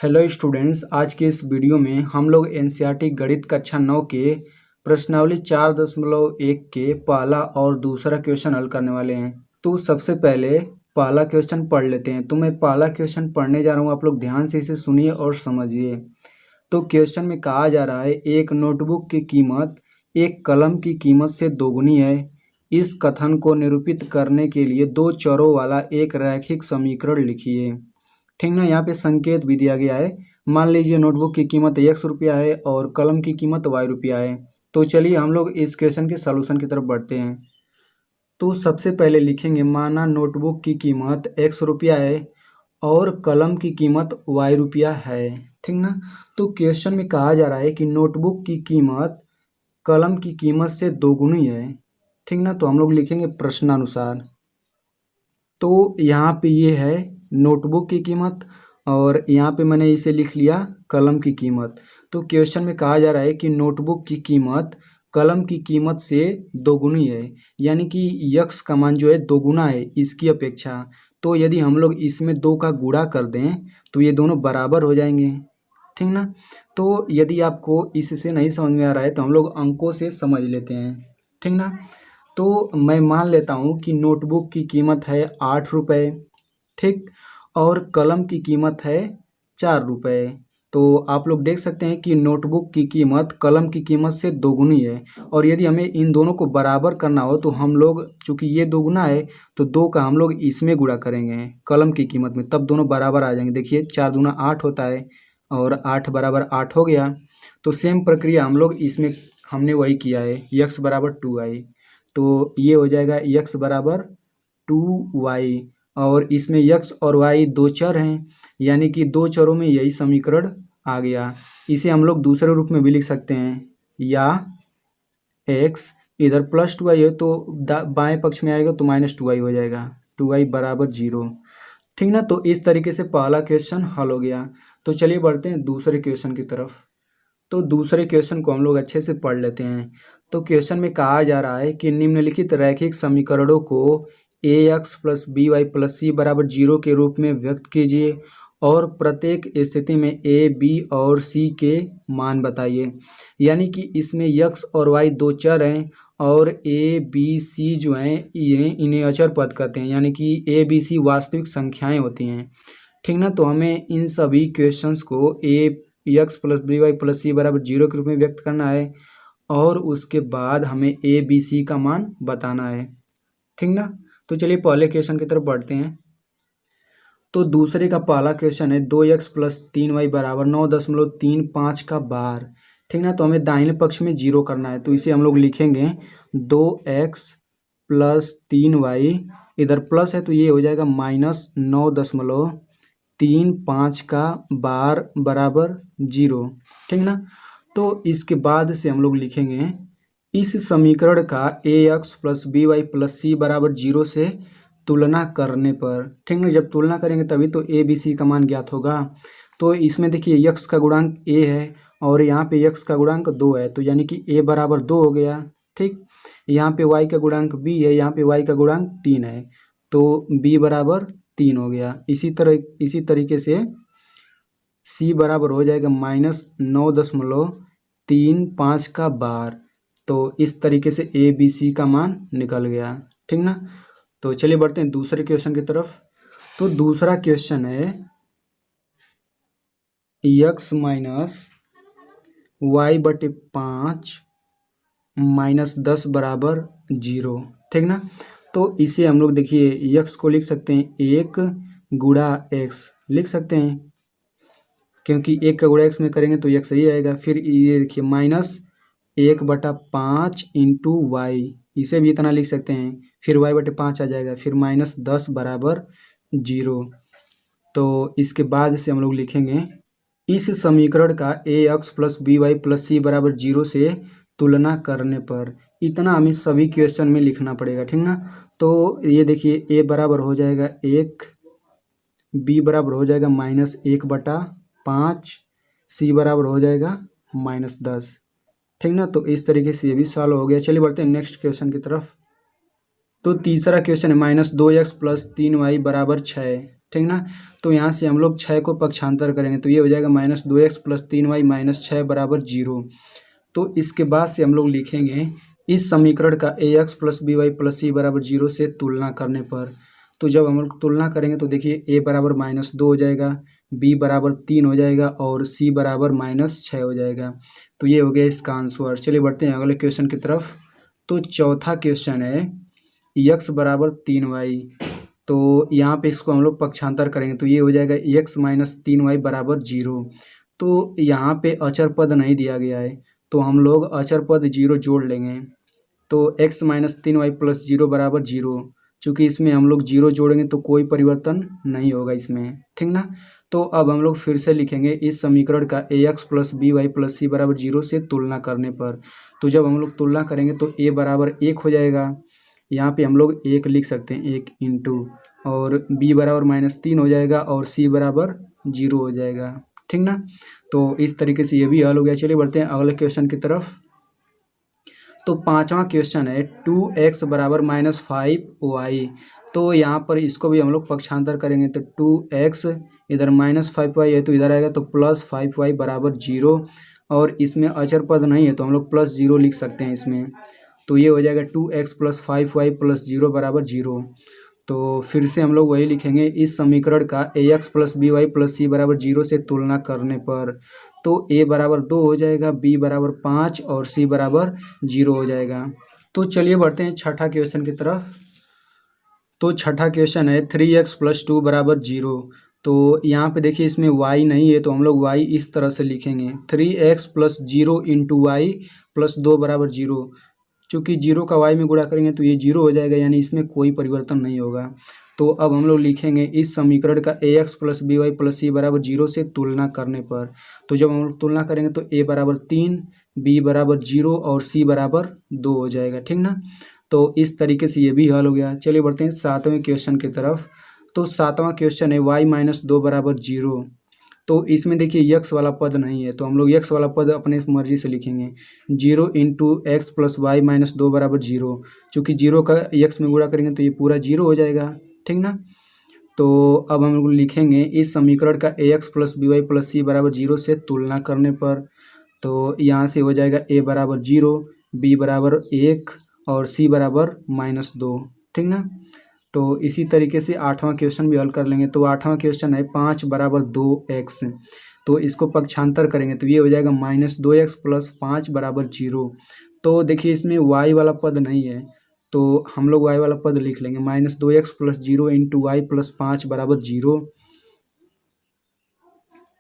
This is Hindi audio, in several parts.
हेलो स्टूडेंट्स, आज के इस वीडियो में हम लोग एनसीईआरटी गणित कक्षा 9 के प्रश्नावली 4.1 के पहला और दूसरा क्वेश्चन हल करने वाले हैं। तो सबसे पहले पहला क्वेश्चन पढ़ लेते हैं। तो मैं पहला क्वेश्चन पढ़ने जा रहा हूँ, आप लोग ध्यान से इसे सुनिए और समझिए। तो क्वेश्चन में कहा जा रहा है, एक नोटबुक की कीमत एक कलम की कीमत से दोगुनी है। इस कथन को निरूपित करने के लिए दो चरों वाला एक रैखिक समीकरण लिखिए। ठीक ना, यहाँ पे संकेत भी दिया गया है। मान लीजिए नोटबुक की कीमत ₹1 है और कलम की कीमत ₹Y है। तो चलिए हम लोग इस क्वेश्चन के सॉल्यूशन की तरफ बढ़ते हैं। तो सबसे पहले लिखेंगे, माना नोटबुक की कीमत ₹X है और कलम की कीमत Y है। ठीक ना, तो क्वेश्चन में कहा जा रहा है कि नोटबुक की कीमत कलम की कीमत से दोगुनी है। ठीक ना, तो हम लोग लिखेंगे प्रश्नानुसार। तो यहाँ पे ये है नोटबुक की कीमत और यहाँ पे मैंने इसे लिख लिया कलम की कीमत। तो क्वेश्चन में कहा जा रहा है कि नोटबुक की कीमत कलम की कीमत से दोगुनी है, यानी कि यक्स का मान जो है दोगुना है इसकी अपेक्षा। तो यदि हम लोग इसमें 2 का गुणा कर दें तो ये दोनों बराबर हो जाएंगे। ठीक ना, तो यदि आपको इससे नहीं समझ में आ रहा है तो हम लोग अंकों से समझ लेते हैं। ठीक ना, तो मैं मान लेता हूँ कि नोटबुक की कीमत है ₹8, ठीक, और कलम की कीमत है ₹4। तो आप लोग देख सकते हैं कि नोटबुक की कीमत कलम की कीमत से दोगुनी है और यदि हमें इन दोनों को बराबर करना हो तो हम लोग, चूंकि ये दोगुना है तो 2 का हम लोग इसमें गुणा करेंगे कलम की कीमत में, तब दोनों बराबर आ जाएंगे। देखिए 4 दूना 8 होता है और 8 बराबर 8 हो गया। तो सेम प्रक्रिया हम लोग इसमें हमने वही किया है, x बराबर 2y। तो ये हो जाएगा x बराबर 2y और इसमें x और y दो चर हैं, यानी कि दो चरों में यही समीकरण आ गया। इसे हम लोग दूसरे रूप में भी लिख सकते हैं, या x इधर +2y है तो बाएं पक्ष में आएगा तो -2y हो जाएगा, 2y बराबर 0। ठीक ना, तो इस तरीके से पहला क्वेश्चन हल हो गया। तो चलिए बढ़ते हैं दूसरे क्वेश्चन की तरफ। तो दूसरे क्वेश्चन को हम लोग अच्छे से पढ़ लेते हैं। तो क्वेश्चन में कहा जा रहा है कि निम्नलिखित रैखिक समीकरणों को ax + by + c बराबर 0 के रूप में व्यक्त कीजिए और प्रत्येक स्थिति में a, b और c के मान बताइए। यानी कि इसमें x और y दो चर हैं और a, b, c जो हैं इन्हें अचर पद कहते हैं, यानी कि a, b, c वास्तविक संख्याएं होती हैं। ठीक ना, तो हमें इन सभी क्वेश्चंस को x + by + c बराबर 0 के रूप में व्यक्त करना है और उसके बाद हमें a, b, c का मान बताना है। ठीक ना, तो चलिए पहले क्वेश्चन की तरफ बढ़ते हैं। तो दूसरे का पहला क्वेश्चन है 2x + 3y बराबर 9.35 का बार। ठीक ना, तो हमें दाहिने पक्ष में 0 करना है, तो इसे हम लोग लिखेंगे 2x + 3y, इधर प्लस है तो ये हो जाएगा -9.35 का बार बराबर 0। ठीक ना, तो इसके बाद से हम लोग लिखेंगे इस समीकरण का ax + by + c बराबर 0 से तुलना करने पर। ठीक ना, जब तुलना करेंगे तभी तो a, b, c का मान ज्ञात होगा। तो इसमें देखिए x का गुणांक a है और यहाँ पे x का गुणांक 2 है, तो यानी कि a बराबर 2 हो गया। ठीक, यहाँ पे y का गुणांक b है, यहाँ पे y का गुणांक 3 है, तो b बराबर 3 हो गया। इसी तरीके से c बराबर हो जाएगा -9.35 का बार। तो इस तरीके से a, b, c का मान निकल गया। ठीक ना, तो चलिए बढ़ते हैं दूसरे क्वेश्चन की तरफ। तो दूसरा क्वेश्चन है x - y/5 -10 बराबर 0। ठीक ना, तो इसे हम लोग देखिए x को लिख सकते हैं 1 गुणा x लिख सकते हैं, क्योंकि 1 का गुणा x में करेंगे तो x ही आएगा। फिर ये देखिए -1/5 × y, इसे भी इतना लिख सकते हैं, फिर y/5 आ जाएगा, फिर -10 बराबर 0। तो इसके बाद से हम लोग लिखेंगे इस समीकरण का ax + by + c बराबर 0 से तुलना करने पर। इतना हमें सभी क्वेश्चन में लिखना पड़ेगा। ठीक ना, तो ये देखिए a बराबर हो जाएगा 1, b बराबर हो जाएगा -1/5, c बराबर हो जाएगा -10। ठीक ना, तो इस तरीके से ये भी सॉल्व हो गया। चलिए बढ़ते हैं नेक्स्ट क्वेश्चन की तरफ। तो तीसरा क्वेश्चन है -2x + 3y बराबर 6। ठीक ना। तो यहाँ से हम लोग 6 को पक्षांतर करेंगे तो ये हो जाएगा -2x + 3y - 6 = 0। तो इसके बाद से हम लोग लिखेंगे इस समीकरण का ax + by + c = 0 से तुलना करने पर। तो जब हम लोग तुलना करेंगे तो देखिए a = -2 हो जाएगा, b = 3 हो जाएगा और c = -6 हो जाएगा। तो ये हो गया इसका आंसर। चलिए बढ़ते हैं अगले क्वेश्चन की तरफ। तो चौथा क्वेश्चन है x = 3y। तो यहाँ पे इसको हम लोग पक्षांतर करेंगे तो ये हो जाएगा x - 3y = 0। तो यहाँ पे अचर पद नहीं दिया गया है तो हम लोग अचर पद 0 जोड़ लेंगे। तो x - 3y + 0 = 0। चूँकि इसमें हम लोग 0 जोड़ेंगे तो कोई परिवर्तन नहीं होगा इसमें, ठीक ना। तो अब हम लोग फिर से लिखेंगे इस समीकरण का ax + by + c = 0 से तुलना करने पर। तो जब हम लोग तुलना करेंगे तो a = 1 हो जाएगा, यहाँ पे हम लोग 1 लिख सकते हैं, 1 इंटू, और b = -3 हो जाएगा और c = 0 हो जाएगा, ठीक ना। तो इस तरीके से ये भी हल हो गया। चलिए बढ़ते हैं अगले क्वेश्चन की तरफ। तो पांचवा क्वेश्चन है 2x = -5y। तो यहाँ पर इसको भी हम लोग पक्षांतर करेंगे तो 2x इधर -5y है तो इधर आएगा तो +5y = 0। और इसमें अचर पद नहीं है तो हम लोग +0 लिख सकते हैं इसमें। तो ये हो जाएगा 2x + 5y + 0 = 0। तो फिर से हम लोग वही लिखेंगे इस समीकरण का ax + by + c = 0 से तुलना करने पर। तो a = 2 हो जाएगा, b = 5 और c = 0 हो जाएगा। तो चलिए बढ़ते हैं छठा क्वेश्चन की तरफ। तो छठा क्वेश्चन है 3x + 2 = 0। तो यहाँ पे देखिए इसमें y नहीं है तो हम लोग y इस तरह से लिखेंगे 3x + 0 × y + 2 = 0। चूँकि 0 का y में गुणा करेंगे तो ये 0 हो जाएगा, यानी इसमें कोई परिवर्तन नहीं होगा। तो अब हम लोग लिखेंगे इस समीकरण का ax + by + c = 0 से तुलना करने पर। तो जब हम लोग तुलना करेंगे तो a = 3, b = 0 और c = 2 हो जाएगा, ठीक ना। तो इस तरीके से ये भी हल हो गया। चलिए बढ़ते हैं सातवें क्वेश्चन की तरफ। तो सातवां क्वेश्चन है y - 2 = 0। तो इसमें देखिए x वाला पद नहीं है तो हम लोग x वाला पद अपने मर्जी से लिखेंगे 0 × x + y - 2 = 0। चूँकि 0 का x में गुणा करेंगे तो ये पूरा 0 हो जाएगा, ठीक ना। तो अब हम लोग लिखेंगे इस समीकरण का ax + by + c = 0 से तुलना करने पर। तो यहाँ से हो जाएगा a = 0, b = 1 और c = -2, ठीक ना। तो इसी तरीके से आठवां क्वेश्चन भी हल कर लेंगे। तो आठवां क्वेश्चन है 5 = 2x। तो इसको पक्षांतर करेंगे तो ये हो जाएगा -2x + 5 = 0। तो देखिए इसमें y वाला पद नहीं है तो हम लोग y वाला पद लिख लेंगे -2x + 0 × y + 5 = 0।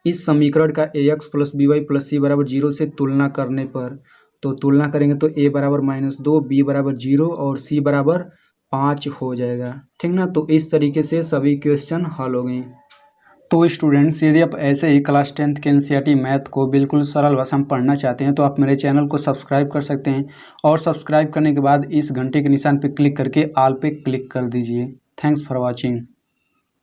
इस समीकरण का ax + by + c = 0 से तुलना करने पर। तो तुलना करेंगे तो a = -2, b = 0 और c = 5 हो जाएगा, ठीक ना। तो इस तरीके से सभी क्वेश्चन हल हो गए। तो स्टूडेंट्स यदि आप ऐसे ही क्लास 10th के एनसीईआरटी मैथ को बिल्कुल सरल भाषा में पढ़ना चाहते हैं तो आप मेरे चैनल को सब्सक्राइब कर सकते हैं और सब्सक्राइब करने के बाद इस घंटे के निशान पर क्लिक करके ऑल पे क्लिक कर दीजिए। Thanks for watching.